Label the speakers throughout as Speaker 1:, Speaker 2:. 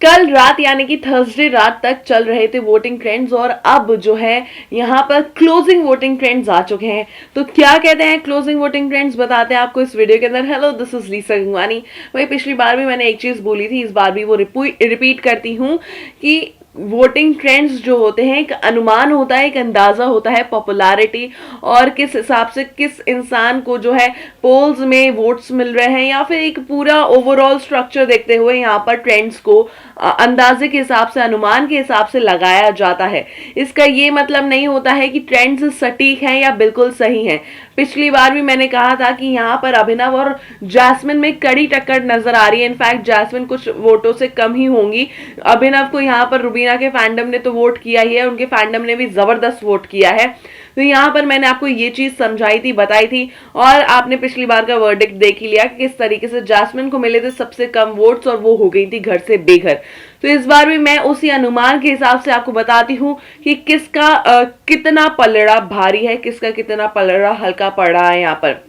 Speaker 1: कल रात यानी कि थर्सडे रात तक चल रहे थे वोटिंग ट्रेंड्स और अब जो है यहाँ पर क्लोजिंग वोटिंग ट्रेंड्स आ चुके हैं। तो क्या कहते हैं क्लोजिंग वोटिंग ट्रेंड्स, बताते हैं आपको इस वीडियो के अंदर। Hello, this is Leesa Gangwani. वही पिछली बार भी मैंने एक चीज बोली थी, इस बार भी वो रिपीट करती हूँ कि वोटिंग ट्रेंड्स जो होते हैं एक अनुमान होता है, एक अंदाजा होता है पॉपुलैरिटी और किस हिसाब से किस इंसान को जो है पोल्स में वोट्स मिल रहे हैं, या फिर एक पूरा ओवरऑल स्ट्रक्चर देखते हुए यहाँ पर ट्रेंड्स को अंदाजे के हिसाब से, अनुमान के हिसाब से लगाया जाता है। इसका ये मतलब नहीं होता है कि ट्रेंड्स सटीक हैं या बिल्कुल सही हैं। पिछली बार भी मैंने कहा था कि यहाँ पर अभिनव और जैस्मिन में कड़ी टक्कर नजर आ रही है। इनफैक्ट जैस्मिन कुछ वोटों से कम ही होंगी। अभिनव को यहाँ पर रुबीना के फैंडम ने तो वोट किया ही है, उनके फैंडम ने भी जबरदस्त वोट किया है। तो यहाँ पर मैंने आपको ये चीज समझाई थी, बताई थी, और आपने पिछली बार का वर्डिक्ट देख ही लिया कि किस तरीके से जैस्मिन को मिले थे सबसे कम वोट्स और वो हो गई थी घर से बेघर। तो इस बार भी मैं उसी अनुमान के हिसाब से आपको बताती हूँ कि किसका कितना पलड़ा भारी है, किसका कितना पलड़ा हल्का पड़ रहा है। यहाँ पर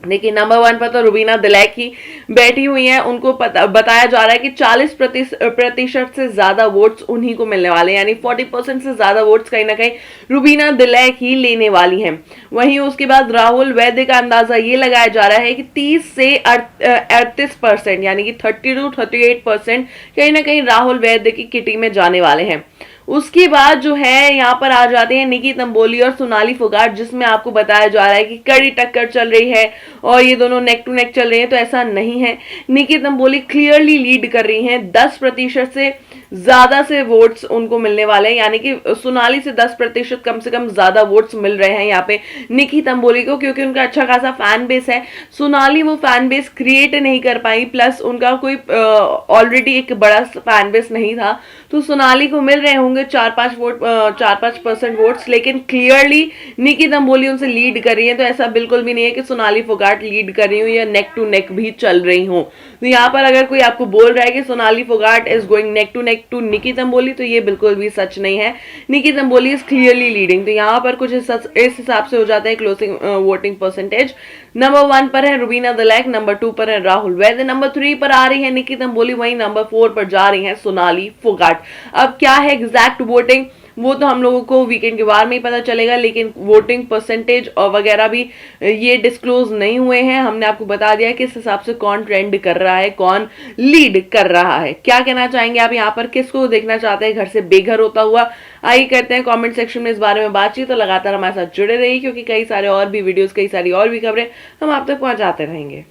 Speaker 1: देखिए, नंबर 1 पर तो रुबीना दिलैक ही बैठी हुई हैं। उनको बताया जा रहा है कि 40% से ज्यादा वोट्स उन्हीं को मिलने वाले हैं, यानी 40% से ज्यादा वोट्स कहीं ना कहीं रुबीना दिलैक ही लेने वाली हैं। वहीं उसके बाद राहुल वैद्य का अंदाजा ये लगाया जा रहा है कि 30 से 38%, यानी कि 30 to 38% कहीं ना कहीं राहुल वैद्य की किटी में जाने वाले हैं। उसके बाद जो है यहाँ पर आ जाते हैं निकी तंबोली और सोनाली फोगाट, जिसमें आपको बताया जा रहा है कि कड़ी टक्कर चल रही है और ये दोनों नेक टू नेक चल रहे हैं। तो ऐसा नहीं है, निकी तंबोली क्लियरली लीड कर रही हैं। 10% से ज्यादा से वोट्स उनको मिलने वाले हैं, यानी कि सोनाली से 10% कम से कम ज्यादा वोट्स मिल रहे हैं यहाँ पे निकी तंबोली को, क्योंकि उनका अच्छा खासा फैन बेस है। सोनाली वो फैन बेस क्रिएट नहीं कर पाई, प्लस उनका कोई ऑलरेडी एक बड़ा फैन बेस नहीं था। तो सोनाली को मिल रहे होंगे 4-5% वोट्स, लेकिन क्लियरली निकी तंबोली उनसे लीड कर रही है। तो ऐसा बिल्कुल भी नहीं है कि सोनाली फोगाट लीड कर रही हूँ या नेक टू नेक भी चल रही हूँ। तो यहाँ पर अगर कोई आपको बोल रहा है कि Sonali Phogat is going neck to Nikki Tamboli, तो ये बिल्कुल भी सच नहीं है। Nikki Tamboli is clearly leading. तो यहाँ पर कुछ इस हिसाब से हो जाता है क्लोजिंग वोटिंग परसेंटेज। नंबर 1 पर है रुबीना दिलैक, नंबर 2 पर है राहुल वैद्य, नंबर 3 पर आ रही है निकी तंबोली, वहीं नंबर 4 पर जा रही है सोनाली फोगाट। अब क्या है एग्जैक्ट वोटिंग, वो तो हम लोगों को वीकेंड के बाद में ही पता चलेगा, लेकिन वोटिंग परसेंटेज और वगैरह भी ये डिस्क्लोज नहीं हुए हैं। हमने आपको बता दिया कि इस हिसाब से कौन ट्रेंड कर रहा है, कौन लीड कर रहा है। क्या कहना चाहेंगे आप यहाँ पर, किसको देखना चाहते हैं घर से बेघर होता हुआ? आइए करते हैं कमेंट सेक्शन में इस बारे में बातचीत। तो लगातार हमारे साथ जुड़े रहिए, क्योंकि कई सारे और भी वीडियोस, कई सारी और भी खबरें हम आप तक पहुंचाते रहेंगे।